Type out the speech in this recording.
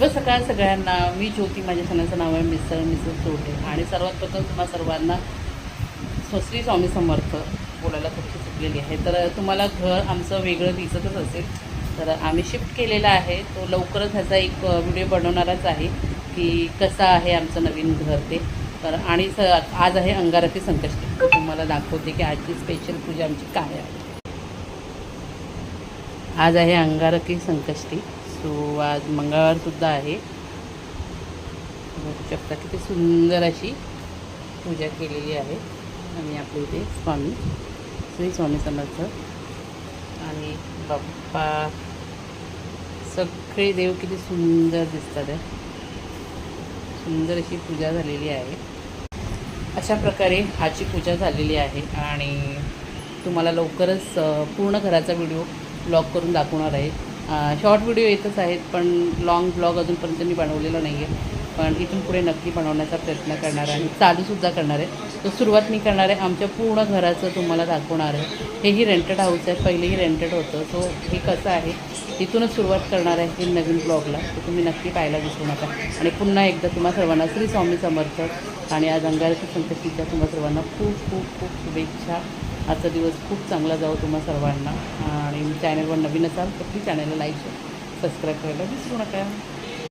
शुभ सकाळ सगळ्यांना. मी ज्योती, माझ्या सणाचं नाव आहे मिसेस चोटे. आणि सर्वात प्रथम तुम्हा सर्वांना श्री स्वामी समर्थ बोलायला थोडीशी चुकलेली आहे. तर तुम्हाला घर आमचं वेगळं दिसतच असेल. तर आम्ही शिफ्ट केलेला आहे. तो लवकरच ह्याचा एक व्हिडिओ बनवणारच आहे की कसं आहे आमचं नवीन घर ते. तर आणि आज आहे अंगारकी संकष्टी. तुम्हाला दाखवते की आजची स्पेशल पूजा आमची काय आहे. आज आहे अंगारकी संकष्टी. सो आज मंगळवारसुद्धा आहे. बघू शकता किती सुंदर अशी पूजा केलेली आहे. आणि आपल्या इथे श्री स्वामी समर्थ आणि बाप्पा सगळे देव किती सुंदर दिसतात आहे. सुंदर अशी पूजा झालेली आहे. अशा प्रकारे आजची पूजा झालेली आहे. आणि तुम्हाला लवकरच पूर्ण घराचा व्हिडिओ ब्लॉग करून दाखवणार आहे. शॉर्ट व्हिडिओ येतच आहेत, पण लाँग ब्लॉग अजूनपर्यंत मी बनवलेला नाही आहे. पण इथून पुढे नक्की बनवण्याचा प्रयत्न करणार आहे आणि चालूसुद्धा करणार आहे. तो सुरुवात मी करणार आहे आमच्या पूर्ण घराचं तुम्हाला दाखवणार आहे. हेही रेंटेड हाऊस आहे, पहिलेही रेंटेड होतं. सो हे कसं आहे इथूनच सुरुवात करणार आहे हे नवीन ब्लॉगला. तर तुम्ही नक्की पाहायला विसरू नका. आणि पुन्हा एकदा तुम्हा सर्वांना श्री स्वामी समर्थ आणि आज अंगारकी संकष्टीच्या तुम्हा सर्वांना खूप खूप खूप शुभेच्छा. आजचा दिवस खूप चांगला जाऊ तुम्हा सर्वांना. आणि चॅनलवर नवीन असाल तर प्लीज चॅनलला लाईक सबस्क्राईब करायला विसरू नका.